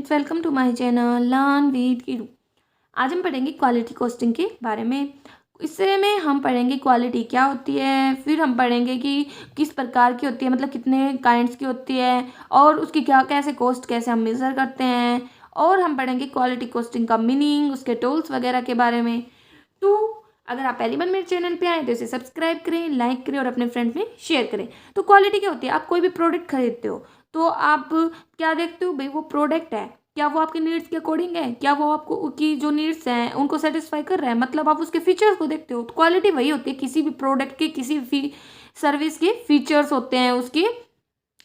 Friends, welcome to my channel learn with Keeru. आज हम पढ़ेंगे क्वालिटी कॉस्टिंग के बारे में। इससे में हम पढ़ेंगे क्वालिटी क्या होती है, फिर हम पढ़ेंगे कि किस प्रकार की होती है, मतलब कितने काइंड्स की होती है और उसकी क्या कैसे कॉस्ट कैसे हम मेज़र करते हैं, और हम पढ़ेंगे क्वालिटी कॉस्टिंग का मीनिंग, उसके टूल्स वगैरह के बारे में। तो अगर आप पहली बार मेरे चैनल पे आए तो इसे सब्सक्राइब करें, लाइक करें और अपने फ्रेंड में शेयर करें। तो क्वालिटी क्या होती है, आप कोई भी प्रोडक्ट खरीदते हो तो आप क्या देखते हो भाई, वो प्रोडक्ट है क्या वो आपके नीड्स के अकॉर्डिंग है, क्या वो आपको की जो नीड्स हैं उनको सेटिस्फाई कर रहा है, मतलब आप उसके फीचर्स को देखते हो। तो क्वालिटी वही होती है किसी भी प्रोडक्ट के, किसी भी सर्विस के फीचर्स होते हैं, उसके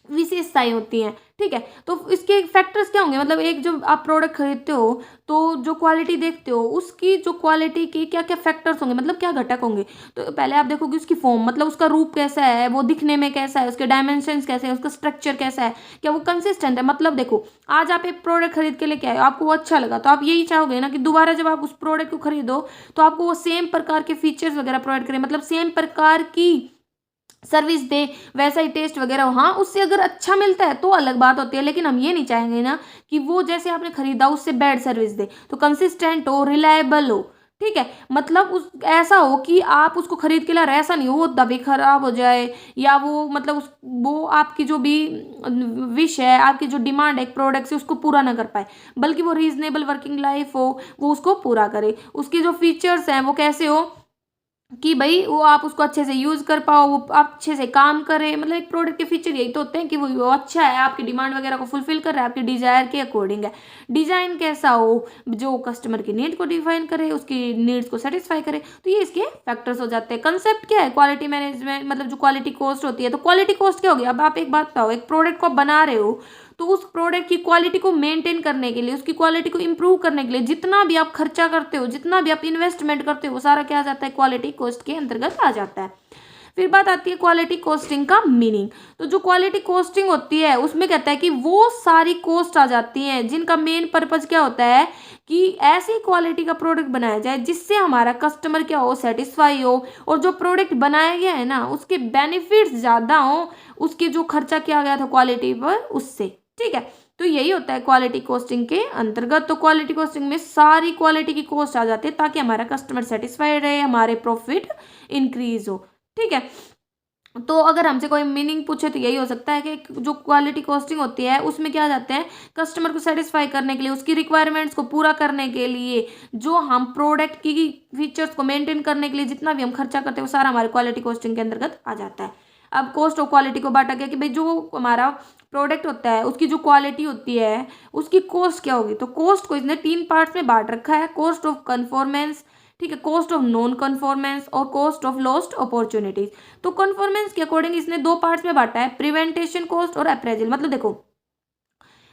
विशेषताएं होती हैं। ठीक है, तो इसके फैक्टर्स क्या होंगे, मतलब एक जो आप प्रोडक्ट खरीदते हो तो जो क्वालिटी देखते हो उसकी जो क्वालिटी के क्या क्या फैक्टर्स होंगे, मतलब क्या घटक होंगे। तो पहले आप देखोगे उसकी फॉर्म, मतलब उसका रूप कैसा है, वो दिखने में कैसा है, उसके डायमेंशंस कैसे हैं, उसका स्ट्रक्चर कैसा है, क्या वो कंसिस्टेंट है। मतलब देखो, आज आप एक प्रोडक्ट खरीद के लेके आए, आपको वो अच्छा लगा तो आप यही चाहोगे ना कि दोबारा जब आप उस प्रोडक्ट को खरीदो तो आपको वो सेम प्रकार के फीचर्स वगैरह प्रोवाइड करें, मतलब सेम प्रकार की सर्विस दे, वैसा ही टेस्ट वगैरह हो। हाँ, उससे अगर अच्छा मिलता है तो अलग बात होती है, लेकिन हम ये नहीं चाहेंगे ना कि वो जैसे आपने खरीदा उससे बैड सर्विस दे। तो कंसिस्टेंट हो, रिलायबल हो। ठीक है, मतलब उस ऐसा हो कि आप उसको खरीद के ला रहे, ऐसा नहीं हो वो दबी खराब हो जाए, या वो मतलब उस वो आपकी जो भी विश है, आपकी जो डिमांड है एक प्रोडक्ट से उसको पूरा ना कर पाए, बल्कि वो रीजनेबल वर्किंग लाइफ हो, वो उसको पूरा करे। उसके जो फीचर्स हैं वो कैसे हो कि भाई वो आप उसको अच्छे से यूज़ कर पाओ, वो आप अच्छे से काम करे। मतलब एक प्रोडक्ट के फीचर यही तो होते हैं कि वो अच्छा है, आपकी डिमांड वगैरह को फुलफिल कर रहा है, आपकी डिजायर के अकॉर्डिंग है। डिजाइन कैसा हो, जो कस्टमर की नीड को डिफाइन करे, उसकी नीड्स को सेटिस्फाई करे। तो ये इसके फैक्टर्स हो जाते हैं। कंसेप्ट क्या है क्वालिटी मैनेजमेंट, मतलब जो क्वालिटी कॉस्ट होती है। तो क्वालिटी कॉस्ट क्या होगी, अब आप एक बात पाओ, एक प्रोडक्ट को आप बना रहे हो तो उस प्रोडक्ट की क्वालिटी को मेंटेन करने के लिए, उसकी क्वालिटी को इंप्रूव करने के लिए जितना भी आप खर्चा करते हो, जितना भी आप इन्वेस्टमेंट करते हो, वो सारा क्या आ जाता है, क्वालिटी कॉस्ट के अंतर्गत आ जाता है। फिर बात आती है क्वालिटी कॉस्टिंग का मीनिंग। तो जो क्वालिटी कॉस्टिंग होती है उसमें कहता है कि वो सारी कॉस्ट आ जाती हैं जिनका मेन पर्पज क्या होता है कि ऐसी क्वालिटी का प्रोडक्ट बनाया जाए जिससे हमारा कस्टमर क्या हो, सेटिस्फाई हो, और जो प्रोडक्ट बनाया गया है ना उसके बेनिफिट्स ज़्यादा हो उसके जो खर्चा किया गया था क्वालिटी पर उससे। ठीक है, तो यही होता है क्वालिटी कॉस्टिंग के अंतर्गत। तो क्वालिटी कॉस्टिंग में सारी क्वालिटी की कॉस्ट आ जाती है ताकि हमारा कस्टमर सेटिस्फाइड रहे, हमारे प्रॉफिट इंक्रीज हो। ठीक है, तो अगर हमसे कोई मीनिंग पूछे तो यही हो सकता है कि जो क्वालिटी कॉस्टिंग होती है उसमें क्या जाते हैं, कस्टमर को सेटिस्फाई करने के लिए, उसकी रिक्वायरमेंट्स को पूरा करने के लिए, जो हम प्रोडक्ट की फीचर्स को मेंटेन करने के लिए जितना भी हम खर्चा करते हैं वो सारा हमारे क्वालिटी कॉस्टिंग के अंतर्गत आ जाता है। अब कॉस्ट ऑफ क्वालिटी को बांटा गया कि भाई जो हमारा प्रोडक्ट होता है उसकी जो क्वालिटी होती है उसकी कॉस्ट क्या होगी। तो कॉस्ट को इसने 3 पार्ट्स में बांट रखा है, कॉस्ट ऑफ कन्फॉर्मेंस, ठीक है, कॉस्ट ऑफ नॉन कन्फॉर्मेंस और कॉस्ट ऑफ लॉस्ट अपॉर्चुनिटीज। तो कन्फॉर्मेंस के अकॉर्डिंग इसने 2 पार्ट्स में बांटा है, प्रिवेंटेशन कॉस्ट और अप्रेजल। मतलब देखो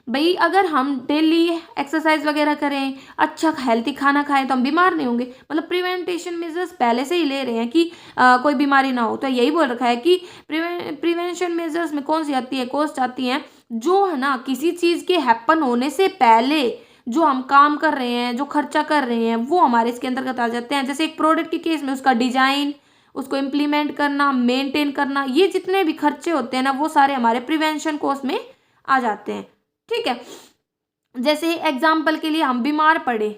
भाई, अगर हम डेली एक्सरसाइज वगैरह करें, अच्छा हेल्थी खाना खाएं तो हम बीमार नहीं होंगे, मतलब प्रिवेंटेशन मेजर्स पहले से ही ले रहे हैं कि कोई बीमारी ना हो। तो यही बोल रखा है कि प्रिवेंशन मेजर्स में कौन सी आती है, कॉस्ट आती है जो है ना किसी चीज़ के हैपन होने से पहले जो हम काम कर रहे हैं, जो खर्चा कर रहे हैं, वो हमारे इसके अंतर्गत आ जाते हैं। जैसे एक प्रोडक्ट के केस में उसका डिजाइन, उसको इम्प्लीमेंट करना, मेंटेन करना, ये जितने भी खर्चे होते हैं ना वो सारे हमारे प्रिवेंशन कॉस्ट में आ जाते हैं। ठीक है, जैसे एग्जाम्पल के लिए हम बीमार पड़े,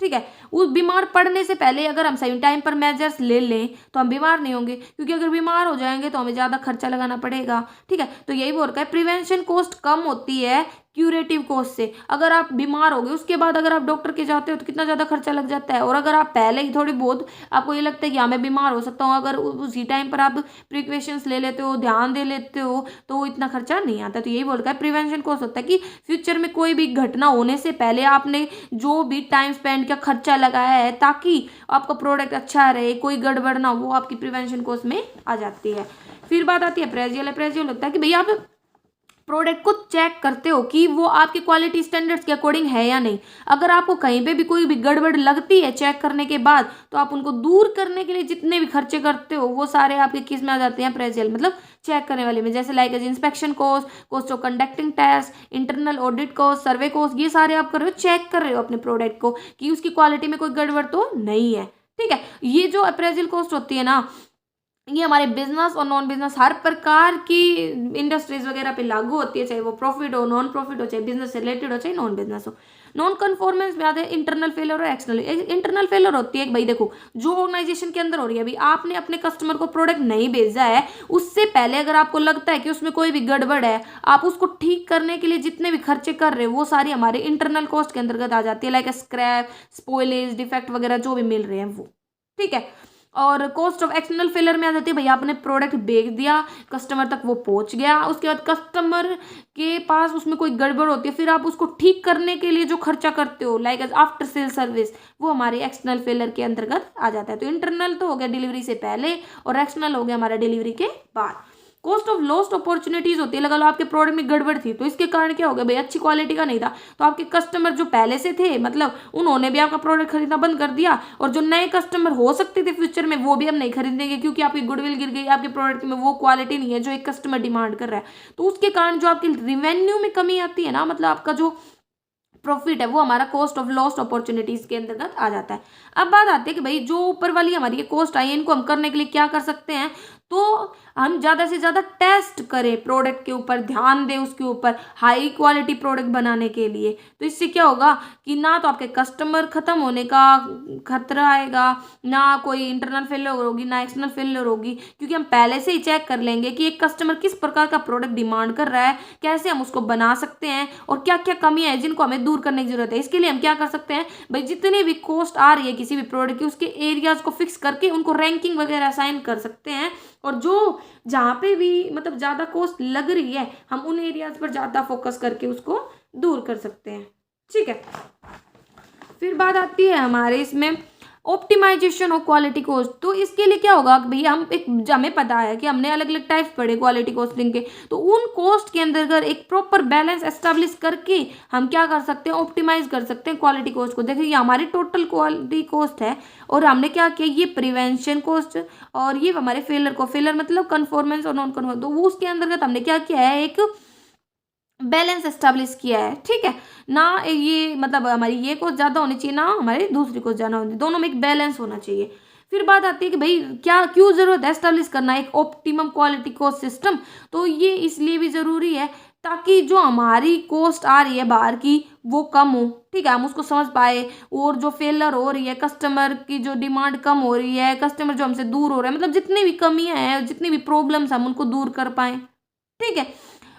ठीक है, उस बीमार पड़ने से पहले अगर हम सही टाइम पर मेजर्स ले लें तो हम बीमार नहीं होंगे, क्योंकि अगर बीमार हो जाएंगे तो हमें ज़्यादा खर्चा लगाना पड़ेगा। ठीक है, तो यही बोल रहा है प्रिवेंशन कॉस्ट कम होती है क्यूरेटिव कॉस्ट से। अगर आप बीमार हो गए उसके बाद अगर आप डॉक्टर के जाते हो तो कितना ज़्यादा खर्चा लग जाता है, और अगर आप पहले ही थोड़ी बहुत आपको ये लगता है कि हाँ मैं बीमार हो सकता हूँ, अगर उसी टाइम पर आप प्रिकॉशंस ले लेते हो, ध्यान दे लेते हो, तो वो इतना खर्चा नहीं आता। तो यही बोल रहा है प्रिवेंशन कॉस्ट होता है कि फ्यूचर में कोई भी घटना होने से पहले आपने जो भी टाइम स्पेंड का खर्चा लगाया है ताकि आपका प्रोडक्ट अच्छा रहे, कोई गड़बड़ ना हो, वो आपकी प्रिवेंशन कॉस्ट में आ जाती है। फिर बात आती है अप्रेजल। अप्रेजल लगता है कि भैया आप प्रोडक्ट को चेक करते हो कि वो आपके क्वालिटी स्टैंडर्ड्स के अकॉर्डिंग है या नहीं। अगर आपको कहीं पे भी कोई भी गड़बड़ लगती है चेक करने के बाद तो आप उनको दूर करने के लिए जितने भी खर्चे करते हो वो सारे आपके किस में आ जाते हैं, अप्रेजल, मतलब चेक करने वाले में। जैसे like inspection cost, cost of conducting test, internal audit cost, survey cost, ये सारे आप कर रहे हो, चेक कर रहे हो अपने प्रोडक्ट को कि उसकी क्वालिटी में कोई गड़बड़ तो नहीं है। ठीक है, ये जो अप्रेजल कॉस्ट होती है ना ये हमारे बिजनेस और नॉन बिजनेस हर प्रकार की इंडस्ट्रीज वगैरह पे लागू होती है, चाहे वो प्रॉफिट हो, नॉन प्रॉफिट हो, चाहे बिजनेस से रिलेटेड हो, चाहे नॉन बिजनेस हो। नॉन कन्फॉर्मेंस में आते हैं इंटरनल फेलियर और एक्सटर्नल। इंटरनल फेलियर होती है कि भाई देखो, जो ऑर्गेनाइजेशन के अंदर हो रही है, अभी आपने अपने कस्टमर को प्रोडक्ट नहीं भेजा है, उससे पहले अगर आपको लगता है कि उसमें कोई भी गड़बड़ है, आप उसको ठीक करने के लिए जितने भी खर्चे कर रहे हो वो सारी हमारे इंटरनल कॉस्ट के अंतर्गत आ जाती है, लाइक स्क्रैप, स्पॉइलेज, डिफेक्ट वगैरह जो भी मिल रहे हैं वो, ठीक है। और कॉस्ट ऑफ एक्सटर्नल फेलियर में आ जाती है भैया, आपने प्रोडक्ट भेज दिया, कस्टमर तक वो पहुंच गया, उसके बाद कस्टमर के पास उसमें कोई गड़बड़ होती है, फिर आप उसको ठीक करने के लिए जो खर्चा करते हो लाइक आफ्टर सेल सर्विस, वो हमारे एक्सटर्नल फेलियर के अंतर्गत आ जाता है। तो इंटरनल तो हो गया डिलीवरी से पहले और एक्सटर्नल हो गया हमारा डिलीवरी के बाद। कॉस्ट ऑफ लॉस्ट अपॉर्चुनिटीज होती है, लगा लो आपके प्रोडक्ट में गड़बड़ थी, तो इसके कारण क्या हो गया भाई, अच्छी क्वालिटी का नहीं था, तो आपके कस्टमर जो पहले से थे मतलब उन्होंने भी आपका प्रोडक्ट खरीदना बंद कर दिया, और जो नए कस्टमर हो सकते थे फ्यूचर में वो भी अब नहीं खरीदेंगे, क्योंकि आपकी गुडविल गिर गई, आपके प्रोडक्ट में वो क्वालिटी नहीं है जो एक कस्टमर डिमांड कर रहा है। तो उसके कारण जो आपकी रिवेन्यू में कमी आती है ना, मतलब आपका जो प्रॉफिट है वो हमारा कॉस्ट ऑफ लॉस्ट अपॉर्चुनिटीज के अंतर्गत आ जाता है। अब बात आती है कि भाई जो ऊपर वाली हमारी ये कॉस्ट आई है, इनको हम करने के लिए क्या कर सकते हैं, तो हम ज़्यादा से ज़्यादा टेस्ट करें प्रोडक्ट के ऊपर, ध्यान दें उसके ऊपर, हाई क्वालिटी प्रोडक्ट बनाने के लिए। तो इससे क्या होगा कि ना तो आपके कस्टमर ख़त्म होने का खतरा आएगा, ना कोई इंटरनल फेलियर होगी, ना एक्सटर्नल फेलियर होगी, क्योंकि हम पहले से ही चेक कर लेंगे कि एक कस्टमर किस प्रकार का प्रोडक्ट डिमांड कर रहा है, कैसे हम उसको बना सकते हैं, और क्या क्या कमियां हैं जिनको हमें दूर करने की जरूरत है। इसके लिए हम क्या कर सकते हैं भाई, जितनी भी कॉस्ट आ रही है किसी भी प्रोडक्ट की, उसके एरियाज को फिक्स करके उनको रैंकिंग वगैरह असाइन कर सकते हैं, और जो जहाँ पे भी मतलब ज़्यादा कॉस्ट लग रही है हम उन एरियाज पर ज़्यादा फोकस करके उसको दूर कर सकते हैं, ठीक है। फिर बात आती है हमारे इसमें ऑप्टिमाइजेशन ऑफ क्वालिटी कॉस्ट। तो इसके लिए क्या होगा कि भैया हम एक, हमें पता है कि हमने अलग अलग टाइप्स पढ़े क्वालिटी कॉस्टिंग के, तो उन कॉस्ट के अंदर एक प्रॉपर बैलेंस एस्टेब्लिश करके हम क्या कर सकते हैं, ऑप्टिमाइज कर सकते हैं क्वालिटी कॉस्ट को। देखिए ये हमारी टोटल क्वालिटी कॉस्ट है, और हमने क्या किया, ये प्रिवेंशन कॉस्ट और ये हमारे फेलर को, फेलर मतलब कन्फॉर्मेंस और नॉन कन्फॉर्मेंस, तो वो उसके अंतर्गत हमने क्या किया है, एक बैलेंस एस्टेब्लिश किया है, ठीक है ना। ये मतलब हमारी ये कोस्ट ज़्यादा होनी चाहिए, ना हमारी दूसरी कोस्ट ज़्यादा होनी चाहिए, दोनों में एक बैलेंस होना चाहिए। फिर बात आती है कि भाई क्या क्यों ज़रूरत है एस्टेब्लिश करना एक ऑप्टिमम क्वालिटी कॉस्ट सिस्टम। तो ये इसलिए भी ज़रूरी है ताकि जो हमारी कॉस्ट आ रही है बाहर की वो कम हो, ठीक है, हम उसको समझ पाए, और जो फेलर हो रही है, कस्टमर की जो डिमांड कम हो रही है, कस्टमर जो हमसे दूर हो रहे हैं, मतलब जितनी भी कमियां हैं, जितनी भी प्रॉब्लम्स हम उनको दूर कर पाएँ, ठीक है।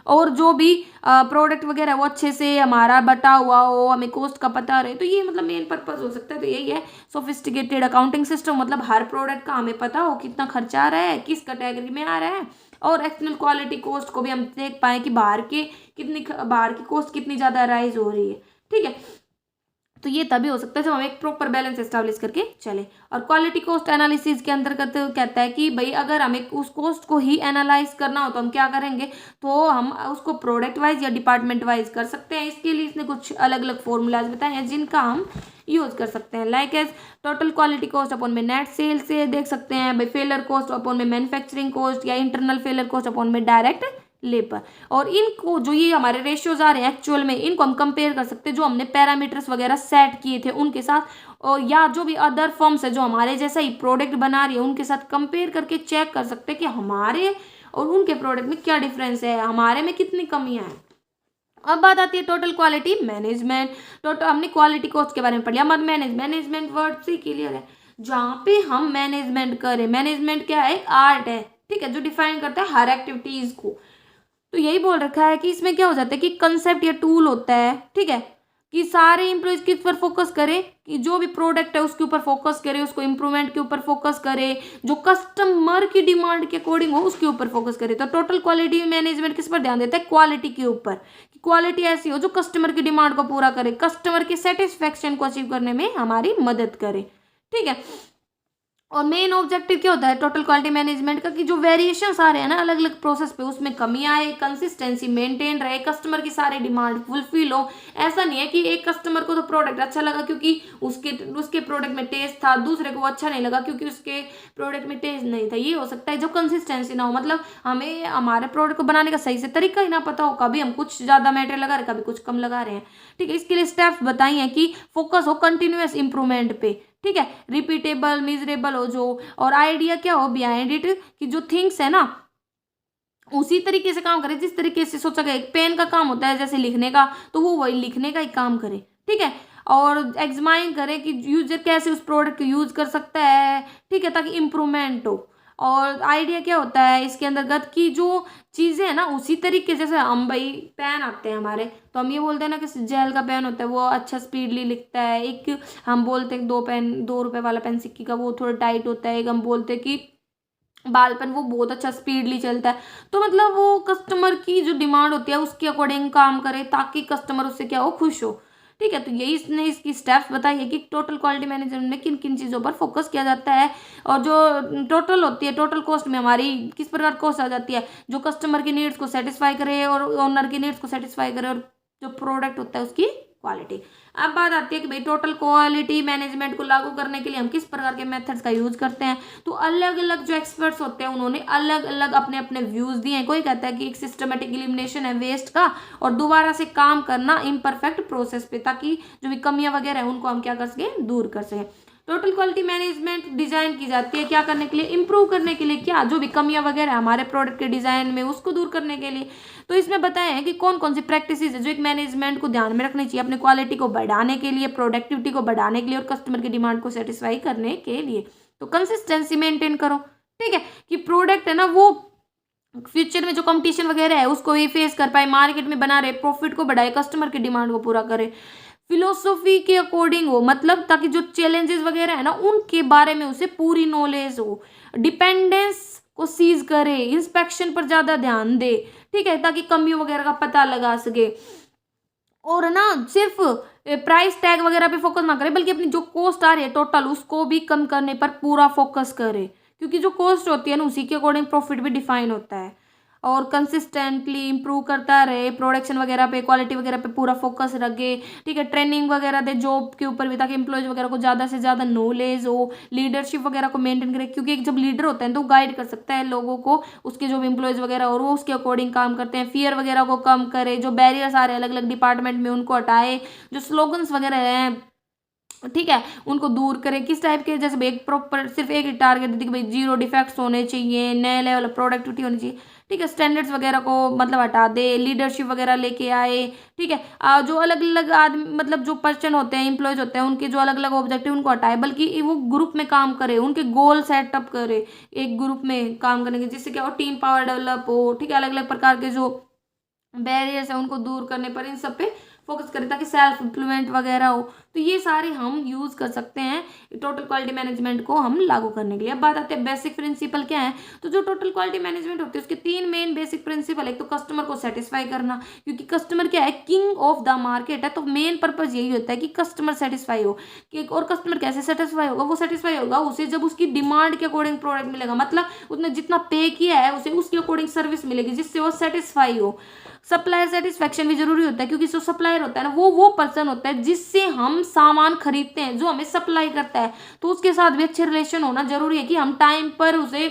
और जो भी प्रोडक्ट वगैरह वो अच्छे से हमारा बटा हुआ हो, हमें कॉस्ट का पता रहे, तो ये मतलब मेन पर्पस हो सकता है। तो यही है सोफिस्टिकेटेड अकाउंटिंग सिस्टम, मतलब हर प्रोडक्ट का हमें पता हो कितना खर्चा आ रहा है, किस कैटेगरी में आ रहा है, और एक्सटर्नल क्वालिटी कॉस्ट को भी हम देख पाएँ कि बाहर की कॉस्ट कितनी ज़्यादा राइज हो रही है, ठीक है। तो ये तभी हो सकता है जब हम एक प्रॉपर बैलेंस एस्टेब्लिश करके चले। और क्वालिटी कॉस्ट एनालिसिस के अंतर्गत कहता है कि भाई अगर हमें उस कॉस्ट को ही एनालाइज करना हो तो हम क्या करेंगे, तो हम उसको प्रोडक्ट वाइज या डिपार्टमेंट वाइज कर सकते हैं। इसके लिए इसने कुछ अलग अलग फॉर्मूलाज बताए हैं जिनका हम यूज कर सकते हैं, like as total quality cost upon में नेट सेल से देख सकते हैं भाई, फेलर कॉस्ट अपॉन में मैन्युफैक्चरिंग कॉस्ट, या इंटरनल फेलर कॉस्ट अपॉन में डायरेक्ट लेबर। और इनको जो ये हमारे रेशियोज आ रहे हैं एक्चुअल में, इनको हम कंपेयर कर सकते हैं जो हमने पैरामीटर्स वगैरह सेट किए थे उनके साथ, और या जो भी अदर फर्म्स है जो हमारे जैसा ही प्रोडक्ट बना रही है उनके साथ कंपेयर करके चेक कर सकते हैं कि हमारे और उनके प्रोडक्ट में क्या डिफरेंस है, हमारे में कितनी कमियां हैं। अब बात आती है टोटल क्वालिटी मैनेजमेंट। टोटल हमने क्वालिटी कॉस्ट के बारे में पढ़ लिया, मत मैनेजमेंट वर्ड से क्लियर है, जहाँ पे हम मैनेजमेंट करें। मैनेजमेंट क्या है, आर्ट है, ठीक है, जो डिफाइन करता है हर एक्टिविटीज को। तो यही बोल रखा है कि इसमें क्या हो जाता है कि कंसेप्ट या टूल होता है, ठीक है, कि सारे इम्प्लॉइज किस पर फोकस करें, कि जो भी प्रोडक्ट है उसके ऊपर फोकस करे, उसको इम्प्रूवमेंट के ऊपर फोकस करे, जो कस्टमर की डिमांड के अकॉर्डिंग हो उसके ऊपर फोकस करे। तो टोटल क्वालिटी मैनेजमेंट किस पर ध्यान देता है, क्वालिटी के ऊपर, कि क्वालिटी ऐसी हो जो कस्टमर की डिमांड को पूरा करे, कस्टमर के सेटिस्फेक्शन को अचीव करने में हमारी मदद करे, ठीक है। और मेन ऑब्जेक्टिव क्या होता है टोटल क्वालिटी मैनेजमेंट का, कि जो वेरिएशंस आ रहे हैं ना अलग अलग प्रोसेस पे, उसमें कमी आए, कंसिस्टेंसी मेंटेन रहे, कस्टमर की सारी डिमांड फुलफिल हो। ऐसा नहीं है कि एक कस्टमर को तो प्रोडक्ट अच्छा लगा क्योंकि उसके प्रोडक्ट में टेस्ट था, दूसरे को वो अच्छा नहीं लगा क्योंकि उसके प्रोडक्ट में टेस्ट नहीं था। ये हो सकता है जो कंसिस्टेंसी ना हो, मतलब हमें हमारे प्रोडक्ट को बनाने का सही से तरीका ही ना पता हो, कभी हम कुछ ज़्यादा मटेरियल लगा रहे हैं, कभी कुछ कम लगा रहे हैं, ठीक है। इसके लिए स्टेप्स बताई हैं कि फोकस हो कंटिन्यूअस इंप्रूवमेंट पे, ठीक है, रिपीटेबल, मिजरेबल हो जो, और आइडिया क्या हो बिहाइंड इट, कि जो थिंग्स है ना उसी तरीके से काम करे जिस तरीके से सोचा गया। एक पेन का काम होता है जैसे लिखने का, तो वो वही लिखने का ही काम करे, ठीक है। और एग्जामाइन करे कि यूजर कैसे उस प्रोडक्ट को यूज कर सकता है, ठीक है, ताकि इम्प्रूवमेंट हो। और आइडिया क्या होता है इसके अंतर्गत की जो चीज़ें हैं ना उसी तरीके से, जैसे हम भाई पेन आते हैं हमारे, तो हम ये बोलते हैं ना कि जेल का पेन होता है वो अच्छा स्पीडली लिखता है, एक हम बोलते हैं 2 रुपए वाला पेन सिक्की का वो थोड़ा टाइट होता है, एक हम बोलते हैं कि बाल पेन वो बहुत अच्छा स्पीडली चलता है। तो मतलब वो कस्टमर की जो डिमांड होती है उसके अकॉर्डिंग काम करे ताकि कस्टमर उससे क्या हो, खुश हो, ठीक है। तो यही इसने इसकी स्टेप्स बताई है कि टोटल क्वालिटी मैनेजमेंट में किन किन चीज़ों पर फोकस किया जाता है, और जो टोटल होती है, टोटल कॉस्ट में हमारी किस प्रकार कॉस्ट आ जाती है, जो कस्टमर की नीड्स को सेटिस्फाई करे और ओनर की नीड्स को सेटिस्फाई करे, और जो प्रोडक्ट होता है उसकी क्वालिटी। अब बात आती है कि भाई टोटल क्वालिटी मैनेजमेंट को लागू करने के लिए हम किस प्रकार के मेथड्स का यूज करते हैं। तो अलग अलग जो एक्सपर्ट्स होते हैं उन्होंने अलग अलग अपने अपने व्यूज दिए हैं। कोई कहता है कि एक सिस्टमेटिक एलिमिनेशन है वेस्ट का, और दोबारा से काम करना इम्परफेक्ट प्रोसेस पे, ताकि जो भी कमियां वगैरह है उनको हम क्या कर सकें, दूर कर सकें। टोटल क्वालिटी मैनेजमेंट डिजाइन की जाती है क्या करने के लिए, इंप्रूव करने के लिए, क्या जो भी कमियां वगैरह हमारे प्रोडक्ट के डिजाइन में उसको दूर करने के लिए। तो इसमें बताया है कि कौन कौन सी प्रैक्टिसेस है जो एक मैनेजमेंट को ध्यान में रखनी चाहिए अपने क्वालिटी को बढ़ाने के लिए, प्रोडक्टिविटी को बढ़ाने के लिए, और कस्टमर की डिमांड को सेटिस्फाई करने के लिए। तो कंसिस्टेंसी मेंटेन करो, ठीक है, कि प्रोडक्ट है ना वो फ्यूचर में जो कंपटीशन वगैरह है उसको भी फेस कर पाए, मार्केट में बना रहे, प्रॉफिट को बढ़ाए, कस्टमर की डिमांड को पूरा करे, फिलोसॉफी के अकॉर्डिंग हो, मतलब ताकि जो चैलेंजेस वगैरह है ना उनके बारे में उसे पूरी नॉलेज हो, डिपेंडेंस को सीज करे, इंस्पेक्शन पर ज्यादा ध्यान दे, ठीक है, ताकि कमियों वगैरह का पता लगा सके। और ना सिर्फ प्राइस टैग वगैरह पे फोकस ना करे, बल्कि अपनी जो कॉस्ट आ रही है टोटल उसको भी कम करने पर पूरा फोकस करे, क्योंकि जो कॉस्ट होती है ना उसी के अकॉर्डिंग प्रॉफिट भी डिफाइन होता है। और कंसिस्टेंटली इंप्रूव करता रहे, प्रोडक्शन वगैरह पे, क्वालिटी वगैरह पे पूरा फोकस रखे, ठीक है, ट्रेनिंग वगैरह दे जॉब के ऊपर भी, ताकि एम्प्लॉयज वगैरह को ज़्यादा से ज़्यादा नॉलेज हो, लीडरशिप वगैरह को मेंटेन करे, क्योंकि एक जब लीडर होता है तो गाइड कर सकता है लोगों को, उसके जो भी एम्प्लॉयज वगैरह और वो उसके अकॉर्डिंग काम करते हैं। फियर वगैरह को कम करे, जो बैरियर्स आ रहे हैं अलग अलग डिपार्टमेंट में उनको हटाए, जो स्लोगन्स वगैरह हैं, ठीक है, उनको दूर करें। किस टाइप के, जैसे एक प्रॉपर सिर्फ एक टारगेट दी कि भाई 0 डिफेक्ट्स होने चाहिए, नए लेवल प्रोडक्टिविटी होनी चाहिए, ठीक है, स्टैंडर्ड्स वगैरह को मतलब हटा दे, लीडरशिप वगैरह लेके आए, ठीक है। जो अलग अलग आदमी मतलब जो पर्सन होते हैं, एम्प्लॉयज होते हैं, उनके जो अलग अलग ऑब्जेक्टिव उनको हटाए, बल्कि वो ग्रुप में काम करे, उनके गोल सेटअप करे एक ग्रुप में काम करने के, जिससे क्या हो, टीम पावर डेवलप हो, ठीक है, अलग अलग प्रकार के जो बैरियर्स है उनको दूर करने पर इन सब पे फोकस करें, ताकि सेल्फ इम्प्लीमेंट वगैरह हो। तो ये सारे हम यूज कर सकते हैं टोटल क्वालिटी मैनेजमेंट को हम लागू करने के लिए। अब बात आती है बेसिक प्रिंसिपल क्या है। तो जो टोटल क्वालिटी मैनेजमेंट होती है उसके 3 मेन बेसिक प्रिंसिपल है। एक तो कस्टमर को सेटिस्फाई करना, क्योंकि कस्टमर क्या है, किंग ऑफ द मार्केट है, तो मेन पर्पज यही होता है कि कस्टमर सेटिस्फाई हो। कि और कस्टमर कैसे सेटिस्फाई होगा, वो सेटिस्फाई होगा उसे जब उसकी डिमांड के अकॉर्डिंग प्रोडक्ट मिलेगा, मतलब उसने जितना पे किया है उसे उसके अकॉर्डिंग सर्विस मिलेगी जिससे वो सेटिस्फाई हो। सप्लायर सेटिस्फेक्शन भी जरूरी होता है, क्योंकि जो सप्लायर होता है ना वो पर्सन होता है जिससे हम सामान खरीदते हैं, जो हमें सप्लाई करता है, तो उसके साथ भी अच्छे रिलेशन होना जरूरी है, कि हम टाइम पर उसे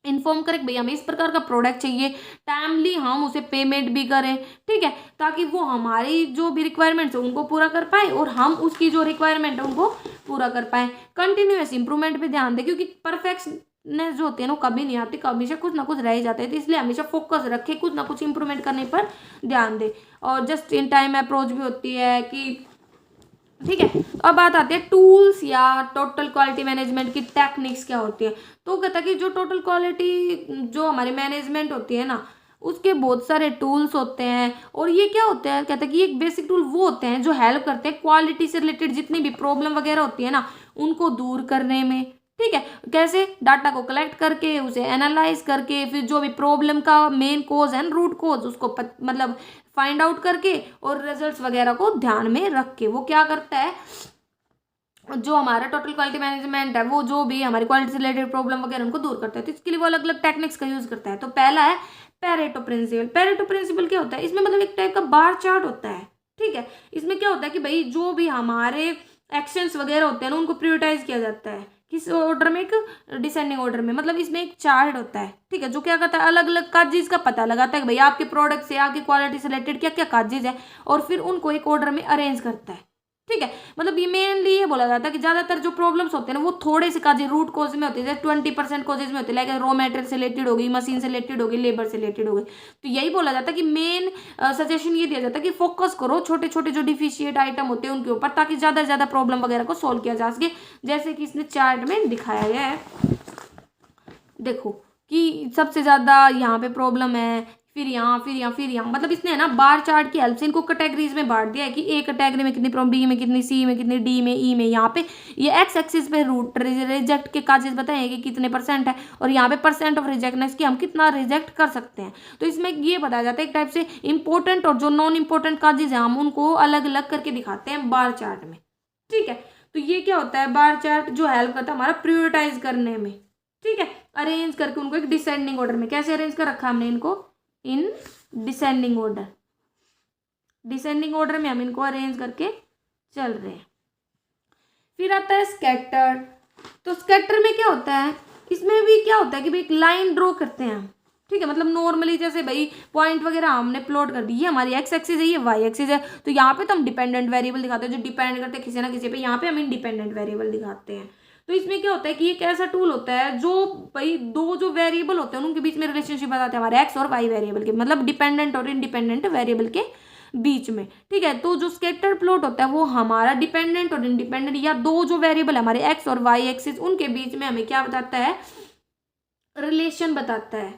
इन्फॉर्म करें भाई हमें इस प्रकार का प्रोडक्ट चाहिए, टाइमली हम उसे पेमेंट भी करें, ठीक है, ताकि वो हमारी जो भी रिक्वायरमेंट्स है उनको पूरा कर पाए और हम उसकी जो रिक्वायरमेंट है उनको पूरा कर पाए। कंटिन्यूअस इंप्रूवमेंट पे ध्यान दें, क्योंकि परफेक्शनेस जो होती है ना वो कभी नहीं आती, हमेशा कुछ ना कुछ रह ही जाते हैं, तो इसलिए हमेशा फोकस रखे, कुछ ना कुछ इंप्रूवमेंट करने पर ध्यान दे। और जस्ट इन टाइम अप्रोच भी होती है कि ठीक है। अब बात आती है टूल्स या टोटल क्वालिटी मैनेजमेंट की टेक्निक्स क्या होती है। तो कहता है कि जो टोटल क्वालिटी जो हमारी मैनेजमेंट होती है ना उसके बहुत सारे टूल्स होते हैं, और ये क्या होते हैं, कहता है कि एक बेसिक टूल वो होते हैं जो हेल्प करते हैं क्वालिटी से रिलेटेड जितनी भी प्रॉब्लम वगैरह होती है ना उनको दूर करने में, ठीक है। कैसे, डाटा को कलेक्ट करके उसे एनालाइज करके, फिर जो भी प्रॉब्लम का मेन कोज है, रूट कोज, उसको मतलब फाइंड आउट करके और रिजल्ट्स वगैरह को ध्यान में रख के वो क्या करता है, जो हमारा टोटल क्वालिटी मैनेजमेंट है वो जो भी हमारी क्वालिटी से रिलेटेड प्रॉब्लम वगैरह उनको दूर करता है। तो इसके लिए वो अलग अलग टेक्निक्स का यूज करता है। तो पहला है पेरेटो प्रिंसिपल। पेरेटो प्रिंसिपल क्या होता है, इसमें मतलब एक टाइप का बार चार्ट होता है, ठीक है। इसमें क्या होता है कि भाई जो भी हमारे एक्शंस वगैरह होते हैं ना उनको प्रियोरिटाइज किया जाता है, किस ऑर्डर में, एक डिसेंडिंग ऑर्डर में, मतलब इसमें एक चार्ट होता है, ठीक है, जो क्या करता है अलग अलग काजेज का पता लगाता है कि भाई आपके प्रोडक्ट से आपकी क्वालिटी से रिलेटेड क्या क्या काजेज है, और फिर उनको एक ऑर्डर में अरेंज करता है, ठीक है। मतलब ये मेनली ये बोला जाता है कि ज़्यादातर जो प्रॉब्लम्स होते हैं ना वो थोड़े से काज रूट कॉज में होते हैं, जैसे 20% कॉजेज में होते हैं, लाइक रॉ मटेरियल से रिलेटेड होगी, मशीन से रिलेटेड होगी, लेबर से रिलेटेड होगी। तो यही बोला जाता है कि मेन सजेशन ये दिया जाता है कि फोकस करो छोटे छोटे जो डिफिशिएट आइटम होते हैं उनके ऊपर, ताकि ज़्यादा से ज़्यादा प्रॉब्लम वगैरह को सोल्व किया जा सके, जैसे कि इसने चार्ट में दिखाया गया है। देखो कि सबसे ज़्यादा यहाँ पे प्रॉब्लम है, फिर यहाँ फिर यहाँ फिर यहाँ, मतलब इसने है ना बार चार्ट की हेल्प से इनको कैटेगरीज में बांट दिया है कि ए कैटेगरी में कितनी प्रॉब्लम, बी में कितनी, सी में कितनी, डी में, ई में। यहाँ पे ये एक्स एक्सिस पे रूट रिजेक्ट के काजेज बताए कि कितने परसेंट है, और यहाँ पे परसेंट ऑफ रिजेक्टनेस की हम कितना रिजेक्ट कर सकते हैं। तो इसमें ये बताया जाता है एक टाइप से इंपॉर्टेंट और जो नॉन इंपॉर्टेंट काजेज हैं हम उनको अलग अलग करके दिखाते हैं बार चार्ट में। ठीक है, तो ये क्या होता है, बार चार्ट जो हेल्प करता है हमारा प्रायोरिटाइज करने में। ठीक है, अरेंज करके उनको एक डिसेंडिंग ऑर्डर में, कैसे अरेंज कर रखा हमने इनको, in descending order, descending order में हम इनको अरेंज करके चल रहे हैं। फिर आता है स्कैटर। तो स्कैटर में क्या होता है, इसमें भी क्या होता है कि भाई एक लाइन ड्रॉ करते हैं हम। ठीक है, मतलब नॉर्मली जैसे भाई पॉइंट वगैरह हमने प्लॉट कर दी, ये हमारी एक्स एक्सिस है, ये वाई एक्सिस है, तो यहाँ पे तो हम डिपेंडेंट वेरिएबल दिखाते हैं जो डिपेंड करते हैं किसी ना किसी पे, यहाँ पे हम इंडिपेंडेंट वेरिएबल दिखाते हैं। तो इसमें क्या होता है कि एक ऐसा टूल होता है जो भाई दो जो वेरिएबल होते हैं उनके बीच में रिलेशनशिप बताते हैं, हमारे एक्स और वाई वेरिएबल के, मतलब डिपेंडेंट और इंडिपेंडेंट वेरिएबल के बीच में। ठीक है, तो जो स्कैटर प्लॉट होता है वो हमारा डिपेंडेंट और इंडिपेंडेंट या दो जो वेरिएबल है हमारे एक्स और वाई एक्सिस उनके बीच में हमें क्या बताता है, रिलेशन बताता है।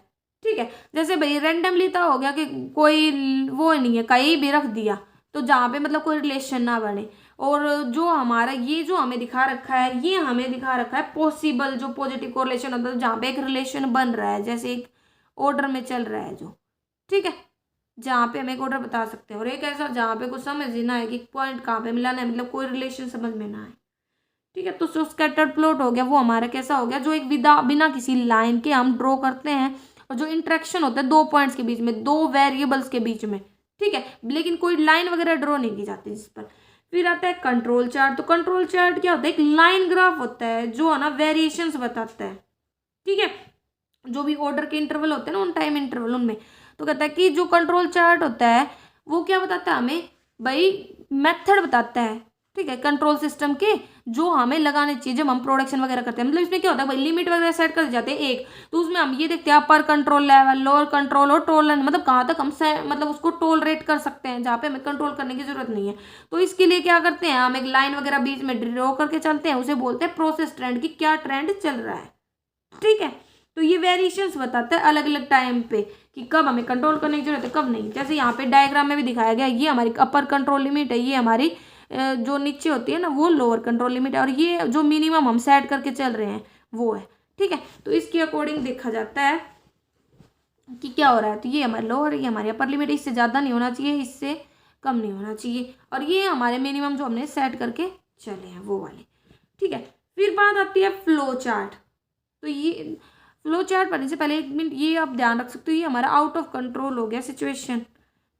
ठीक है, जैसे भाई रैंडमली तो हो गया कि कोई वो नहीं है, कहीं भी रख दिया, तो जहाँ पे मतलब कोई रिलेशन ना बने। और जो हमारा ये जो हमें दिखा रखा है, ये हमें दिखा रखा है पॉसिबल जो पॉजिटिव कोरिलेशन होता है, जहाँ पे एक रिलेशन बन रहा है, जैसे एक ऑर्डर में चल रहा है जो। ठीक है, जहाँ पे हम एक ऑर्डर बता सकते हैं, और एक ऐसा जहाँ पे कुछ समझ ही ना है कि पॉइंट कहाँ पे मिलाना है, मतलब कोई रिलेशन समझ में ना आए। ठीक है, तो जो स्कैटर्ड प्लॉट हो गया वो हमारा कैसा हो गया, जो एक बिना किसी लाइन के हम ड्रॉ करते हैं, और जो इंटरेक्शन होता है दो पॉइंट्स के बीच में, दो वेरिएबल्स के बीच में। ठीक है, लेकिन कोई लाइन वगैरह ड्रॉ नहीं की जाती जिस पर। फिर आता है कंट्रोल चार्ट। तो कंट्रोल चार्ट क्या होता है, एक लाइन ग्राफ होता है जो है ना वेरिएशंस बताता है। ठीक है, जो भी ऑर्डर के इंटरवल होते हैं ना, उन टाइम इंटरवल उनमें, तो कहता है कि जो कंट्रोल चार्ट होता है वो क्या बताता है हमें, भाई मेथड बताता है। ठीक है, कंट्रोल सिस्टम के जो हमें लगाने चाहिए जब हम प्रोडक्शन वगैरह करते हैं। मतलब इसमें क्या होता है भाई, लिमिट वगैरह सेट कर जाते हैं एक, तो उसमें हम ये देखते हैं upper control level, lower control और टोलरेंस, मतलब कहाँ तक हम मतलब उसको टोलरेट कर सकते हैं, जहाँ पे हमें कंट्रोल करने की जरूरत नहीं है। तो इसके लिए क्या करते हैं, हम एक लाइन वगैरह बीच में ड्रॉ करके चलते हैं, उसे बोलते हैं प्रोसेस ट्रेंड, की क्या ट्रेंड चल रहा है। ठीक है, तो ये वेरिएशंस बताता है अलग अलग टाइम पे कि कब हमें कंट्रोल करने की जरूरत है, कब नहीं। जैसे यहाँ पे डायग्राम में भी दिखाया गया, ये हमारी अपर कंट्रोल लिमिट है, ये हमारी जो नीचे होती है ना वो लोअर कंट्रोल लिमिट है, और ये जो मिनिमम हम सेट करके चल रहे हैं वो है। ठीक है, तो इसके अकॉर्डिंग देखा जाता है कि क्या हो रहा है। तो ये हमारे लोअर, ये हमारी अपर लिमिट, इससे ज़्यादा नहीं होना चाहिए, इससे कम नहीं होना चाहिए, और ये हमारे मिनिमम जो हमने सेट करके चले हैं वो वाले। ठीक है, फिर बात आती है फ्लो चार्ट। तो ये फ्लो चार्ट पढ़ने से पहले एक मिनट ये आप ध्यान रख सकते हो, ये हमारा आउट ऑफ कंट्रोल हो गया सिचुएशन,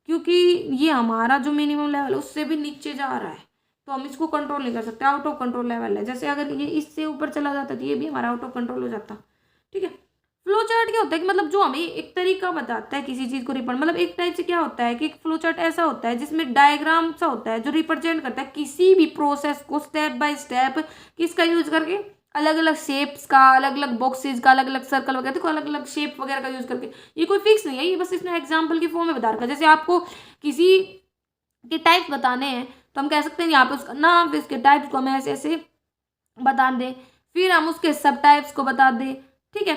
क्योंकि ये हमारा जो मिनिमम लेवल है उससे भी नीचे जा रहा है, तो हम इसको कंट्रोल नहीं कर सकते, आउट ऑफ कंट्रोल लेवल है। जैसे अगर ये इससे ऊपर चला जाता तो ये भी हमारा आउट ऑफ कंट्रोल हो जाता। ठीक है, फ्लो चार्ट क्या होता है कि मतलब जो हमें एक तरीका बताता है किसी चीज़ को रिप्रेजेंट, मतलब एक टाइप से क्या होता है कि एक फ्लो चार्ट ऐसा होता है जिसमें डायग्राम सा होता है जो रिप्रेजेंट करता है किसी भी प्रोसेस को स्टेप बाय स्टेप, किसका यूज करके, अलग अलग शेप्स का, अलग अलग बॉक्सेस का, अलग अलग सर्कल वगैरह, देखो अलग अलग शेप वगैरह का यूज करके। ये कोई फिक्स नहीं है, ये बस इसने एग्जाम्पल की फॉर्म में बता रखा है। जैसे आपको किसी के टाइप्स बताने हैं तो हम कह सकते हैं यहाँ पे उसका नाम, फिर उसके टाइप्स को हम ऐसे ऐसे बता दें, फिर हम उसके सब टाइप्स को बता दें। ठीक है,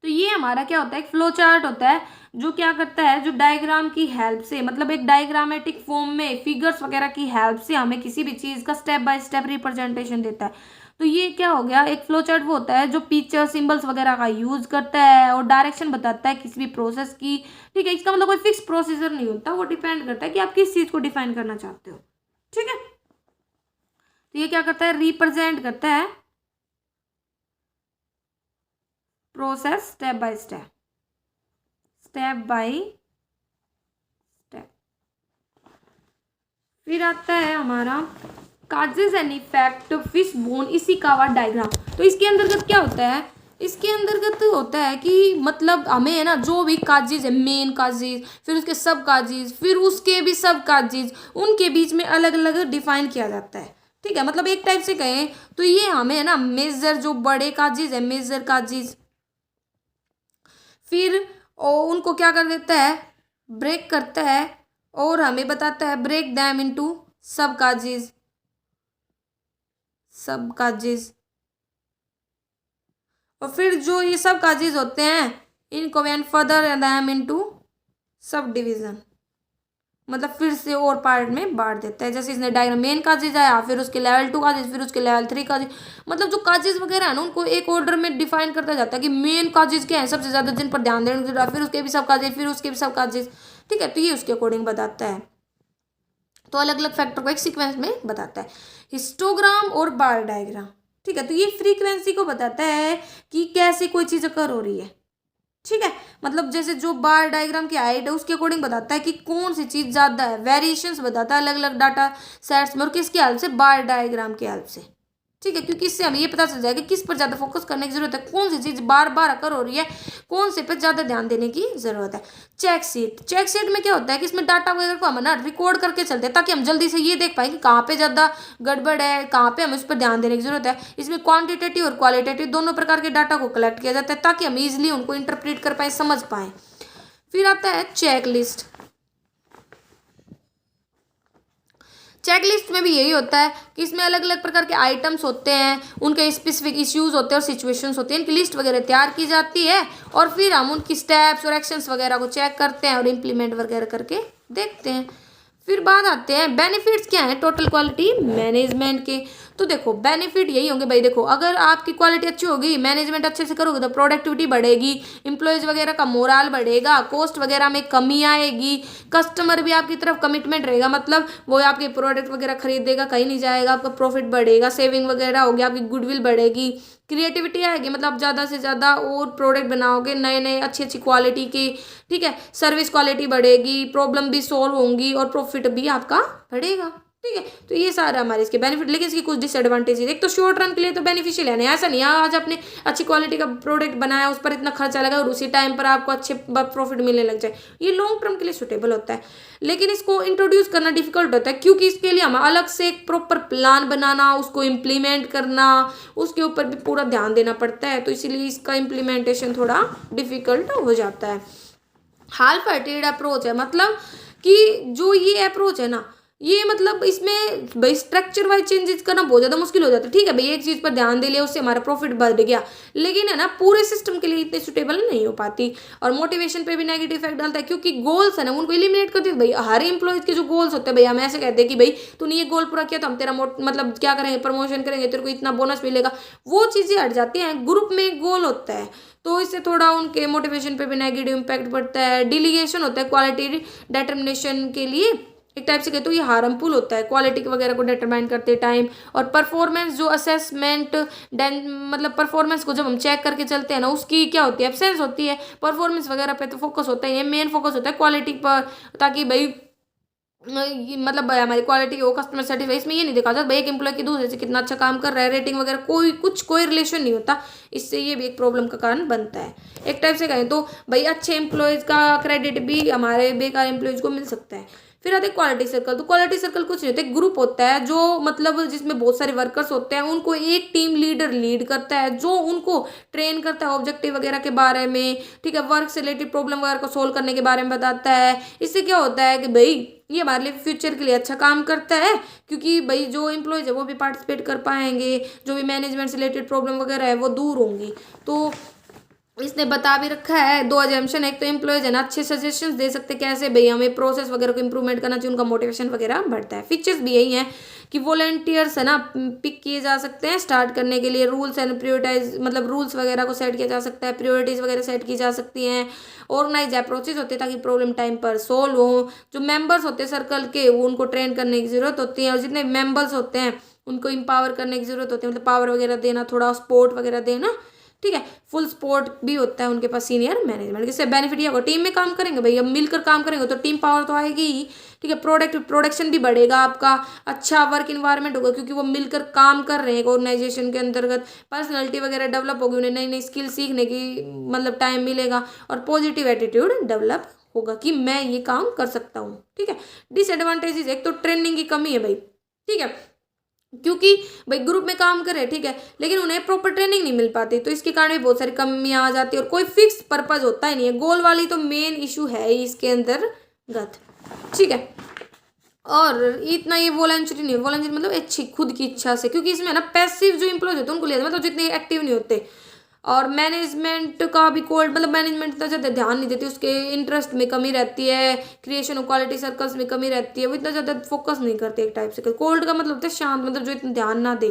तो ये हमारा क्या होता है, एक फ्लो चार्ट होता है जो क्या करता है, जो डायग्राम की हेल्प से, मतलब एक डायग्रामेटिक फॉर्म में फिगर्स वगैरह की हेल्प से हमें किसी भी चीज़ का स्टेप बाय स्टेप रिप्रेजेंटेशन देता है। तो ये क्या हो गया, एक फ्लो चार्ट वो होता है जो पिक्चर सिंबल्स वगैरह का यूज करता है और डायरेक्शन बताता है किसी भी प्रोसेस की। ठीक है, इसका मतलब कोई फिक्स प्रोसीजर नहीं होता, वो डिपेंड करता है कि आप किस चीज़ को डिफाइन करना चाहते हो। ठीक है, तो ये क्या करता है, रिप्रेजेंट करता है process step by step, step by step. फिर आता है हमारा causes and effect fish bone Ishikawa diagram. तो इसके अंतर्गत क्या होता है इसके अंतर्गत होता है कि मतलब हमें है ना जो भी काजेज है, मेन काजेज, फिर उसके सब काजेज, फिर उसके भी सब काजेज, उनके बीच में अलग अलग डिफाइन किया जाता है। ठीक है, मतलब एक टाइप से कहें तो ये हमें है ना मेजर जो बड़े काजेज है, मेजर काजेज, फिर उनको क्या कर देता है, ब्रेक करता है और हमें बताता है break them into sub causes, sub causes. और फिर जो ये सब काजेज होते हैं इनको when further them into subdivision, मतलब फिर से और पार्ट में बांट देता है। जैसे इसने डायग्राम मेन काजेज आया, फिर उसके लेवल 2 काजेज, फिर उसके लेवल 3 काजेज, मतलब जो काजेज वगैरह है ना उनको एक ऑर्डर में डिफाइन करता जाता है कि मेन काजेज क्या है सबसे ज्यादा जिन पर ध्यान देने की जरूरत है, फिर उसके भी सब काजेज, फिर उसके भी सब काजेज। ठीक है, तो ये उसके अकॉर्डिंग बताता है। तो अलग अलग फैक्टर को एक सीक्वेंस में बताता है। हिस्टोग्राम और बार डायग्राम, ठीक है, तो ये फ्रीक्वेंसी को बताता है कि कैसे कोई चीज अकर हो रही है। ठीक है, मतलब जैसे जो बार डायग्राम की हाइट है उसके अकॉर्डिंग बताता है कि कौन सी चीज ज्यादा है, वेरिएशंस बताता है अलग अलग डाटा सेट्स में, और किसकी हेल्प से, बार डायग्राम की हेल्प से। ठीक है, क्योंकि इससे हमें ये पता चल जाएगा किस पर ज्यादा फोकस करने की जरूरत है, कौन सी चीज बार बार अकर हो रही है, कौन से पर ज्यादा ध्यान देने की जरूरत है। चेक शीट, चेक शीट में क्या होता है कि इसमें डाटा वगैरह को हम ना रिकॉर्ड करके चलते हैं ताकि हम जल्दी से ये देख पाए कि कहाँ पे ज्यादा गड़बड़ है, कहाँ पे हमें उस पर ध्यान देने की जरूरत है। इसमें क्वांटिटेटिव और क्वालिटेटिव दोनों प्रकार के डाटा को कलेक्ट किया जाता है ताकि हम इजिली उनको इंटरप्रेट कर पाए, समझ पाए। फिर आता है चेक लिस्ट। चेक लिस्ट में भी यही होता है कि इसमें अलग अलग प्रकार के आइटम्स होते हैं, उनके स्पेसिफिक इश्यूज होते हैं और सिचुएशंस होती हैं, इनकी लिस्ट वगैरह तैयार की जाती है और फिर हम उनकी स्टेप्स और एक्शंस वगैरह को चेक करते हैं और इम्प्लीमेंट वगैरह करके देखते हैं। फिर बात आते हैं बेनिफिट्स क्या है टोटल क्वालिटी मैनेजमेंट के। तो देखो बेनिफिट यही होंगे भाई, देखो अगर आपकी क्वालिटी अच्छी होगी, मैनेजमेंट अच्छे से करोगे तो प्रोडक्टिविटी बढ़ेगी, इंप्लॉयज वगैरह का मोराल बढ़ेगा, कॉस्ट वगैरह में कमी आएगी, कस्टमर भी आपकी तरफ कमिटमेंट रहेगा, मतलब वो आपके प्रोडक्ट वगैरह खरीदेगा, कहीं नहीं जाएगा, आपका प्रॉफिट बढ़ेगा, सेविंग वगैरह होगी, आपकी गुडविल बढ़ेगी, क्रिएटिविटी आएगी, मतलब ज़्यादा से ज़्यादा और प्रोडक्ट बनाओगे नए नए अच्छी अच्छी क्वालिटी की। ठीक है, सर्विस क्वालिटी बढ़ेगी, प्रॉब्लम भी सॉल्व होंगी और प्रॉफिट भी आपका बढ़ेगा। ठीक है, तो ये सारा हमारे इसके बेनिफिट, लेकिन इसकी कुछ डिसएडवांटेजेस, एक तो शॉर्ट रन के लिए तो बेनिफिशियल है नहीं, ऐसा नहीं है आज आपने अच्छी क्वालिटी का प्रोडक्ट बनाया, उस पर इतना खर्चा लगा और उसी टाइम पर आपको अच्छे प्रॉफिट मिलने लग जाए, ये लॉन्ग टर्म के लिए सुटेबल होता है। लेकिन इसको इंट्रोड्यूस करना डिफिकल्ट होता है क्योंकि इसके लिए हमें अलग से एक प्रॉपर प्लान बनाना, उसको इम्प्लीमेंट करना, उसके ऊपर भी पूरा ध्यान देना पड़ता है, तो इसीलिए इसका इम्प्लीमेंटेशन थोड़ा डिफिकल्ट हो जाता है। हाफ हार्टेड अप्रोच है, मतलब कि जो ये अप्रोच है ना, ये मतलब इसमें भाई स्ट्रक्चर वाइज चेंजेस करना बहुत ज़्यादा मुश्किल हो जाता है। ठीक है भाई, एक चीज़ पर ध्यान दे लिया उससे हमारा प्रॉफिट बढ़ गया, लेकिन है ना पूरे सिस्टम के लिए इतने सुटेबल नहीं हो पाती और मोटिवेशन पे भी नेगेटिव इफेक्ट डालता है क्योंकि गोल्स है ना उनको एलिमिनेट कर देते भाई। हर एम्प्लॉयज के जो गोल्स होते हैं भाई, हम ऐसे कहते हैं कि भाई तूने ये गोल पूरा किया तो हम तेरा मतलब क्या करेंगे, प्रमोशन करेंगे, तेरे को इतना बोनस मिलेगा, वो चीज़ें हट जाती हैं। ग्रुप में एक गोल होता है तो इससे थोड़ा उनके मोटिवेशन पे भी नेगेटिव इम्पैक्ट पड़ता है। डिलीगेशन होता है क्वालिटी डिटर्मिनेशन के लिए, एक टाइप से कहते हो ये हार्मफुल होता है क्वालिटी वगैरह को डिटरमाइन करते टाइम। और परफॉर्मेंस जो असेसमेंट मतलब परफॉर्मेंस को जब हम चेक करके चलते हैं ना, उसकी क्या होती है, एब्सेंस होती है। परफॉर्मेंस वगैरह पे तो फोकस होता है, ये मेन फोकस होता है क्वालिटी पर, ताकि भाई मतलब भाई हमारी क्वालिटी हो, कस्टमर सेटिस्फाई। इसमें ये नहीं देखा जाता भाई एक एम्प्लॉय की दूसरे से कितना अच्छा काम कर रहा है, रेटिंग वगैरह कोई रिलेशन नहीं होता, इससे ये भी एक प्रॉब्लम का कारण बनता है। एक टाइप से कहें तो भाई अच्छे एम्प्लॉयज़ का क्रेडिट भी हमारे बेकार एम्प्लॉयज़ को मिल सकता है। फिर आते क्वालिटी सर्कल। तो क्वालिटी सर्कल कुछ नहीं होता, एक ग्रुप होता है जो मतलब जिसमें बहुत सारे वर्कर्स होते हैं, उनको एक टीम लीडर लीड करता है जो उनको ट्रेन करता है ऑब्जेक्टिव वगैरह के बारे में। ठीक है, वर्क से रिलेटेड प्रॉब्लम वगैरह को सोल्व करने के बारे में बताता है। इससे क्या होता है कि भाई ये हमारे लिए फ्यूचर के लिए अच्छा काम करता है क्योंकि भाई जो एम्प्लॉयज है वो भी पार्टिसिपेट कर पाएंगे, जो भी मैनेजमेंट से रिलेटेड प्रॉब्लम वगैरह है वो दूर होंगी। तो इसने बता भी रखा है दो एजम्पशन, एक तो एम्प्लॉयज है ना अच्छे सजेशंस दे सकते हैं कैसे भाई हमें प्रोसेस वगैरह को इंप्रूवमेंट करना चाहिए, उनका मोटिवेशन वगैरह बढ़ता है। फीचर्स भी यही हैं कि वॉलंटियर्स है ना पिक किए जा सकते हैं स्टार्ट करने के लिए, रूल्स एंड प्रायोरिटाइज मतलब रूल्स वगैरह को सेट किया जा सकता है, प्रायोरिटीज वगैरह सेट की जा सकती हैं, ऑर्गेनाइज अप्रोचेज होते हैं ताकि प्रॉब्लम टाइम पर सोल्व हो। जो मेंबर्स होते हैं सर्कल के वो उनको ट्रेन करने की जरूरत होती है और जितने मेंबर्स होते हैं उनको एम्पावर करने की जरूरत होती है, मतलब पावर वगैरह देना, थोड़ा सपोर्ट वगैरह देना। ठीक है। फुल सपोर्ट भी होता है उनके पास सीनियर मैनेजमेंट। इससे बेनिफिट ये होगा, टीम में काम करेंगे भाई, अब मिलकर काम करेंगे तो टीम पावर तो आएगी ही। ठीक है। प्रोडक्शन भी बढ़ेगा आपका, अच्छा वर्क इन्वायरमेंट होगा क्योंकि वो मिलकर काम कर रहे हैं ऑर्गेनाइजेशन के अंतर्गत। पर्सनैलिटी वगैरह डेवलप होगी, उन्हें नई नई स्किल सीखने की मतलब टाइम मिलेगा, और पॉजिटिव एटीट्यूड डेवलप होगा कि मैं ये काम कर सकता हूँ। ठीक है। डिसएडवांटेजेस, एक तो ट्रेनिंग की कमी है भाई। ठीक है। क्योंकि भाई ग्रुप में काम करे, ठीक है, लेकिन उन्हें प्रॉपर ट्रेनिंग नहीं मिल पाती, तो इसके कारण भी बहुत सारी कमियां आ जाती है, और कोई फिक्स पर्पज होता ही नहीं है। गोल वाली तो मेन इशू है ही इसके अंतर्गत। ठीक है। और इतना ये वॉलंटरी नहीं है, वॉलंटरी मतलब अच्छी खुद की इच्छा से, क्योंकि इसमें ना पैसिव जो इम्प्लॉयज होते हैं उनको लिया मतलब जितने एक्टिव नहीं होते। और मैनेजमेंट का भी कोल्ड मतलब मैनेजमेंट इतना ज़्यादा ध्यान नहीं देती, उसके इंटरेस्ट में कमी रहती है, क्रिएशन ऑफ क्वालिटी सर्कल्स में कमी रहती है, वो इतना ज़्यादा फोकस नहीं करते एक टाइप से। कोल्ड का मतलब होता है शांत, मतलब जो इतना ध्यान ना दे।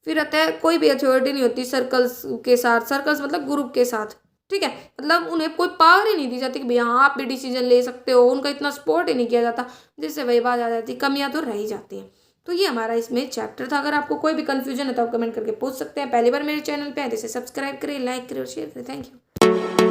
फिर रहता है कोई भी अथॉरिटी नहीं होती सर्कल्स के साथ, सर्कल्स मतलब ग्रुप के साथ। ठीक है। मतलब उन्हें कोई पावर ही नहीं दी जाती कि भैया हाँ आप भी डिसीजन ले सकते हो, उनका इतना सपोर्ट ही नहीं किया जाता, जिससे वही बात आ जाती, कमियां तो रह ही जाती हैं। तो ये हमारा इसमें चैप्टर था। अगर आपको कोई भी कंफ्यूजन है तो आप कमेंट करके पूछ सकते हैं। पहली बार मेरे चैनल पे आए तो इसे सब्सक्राइब करें, लाइक करें और शेयर करें। Thank you.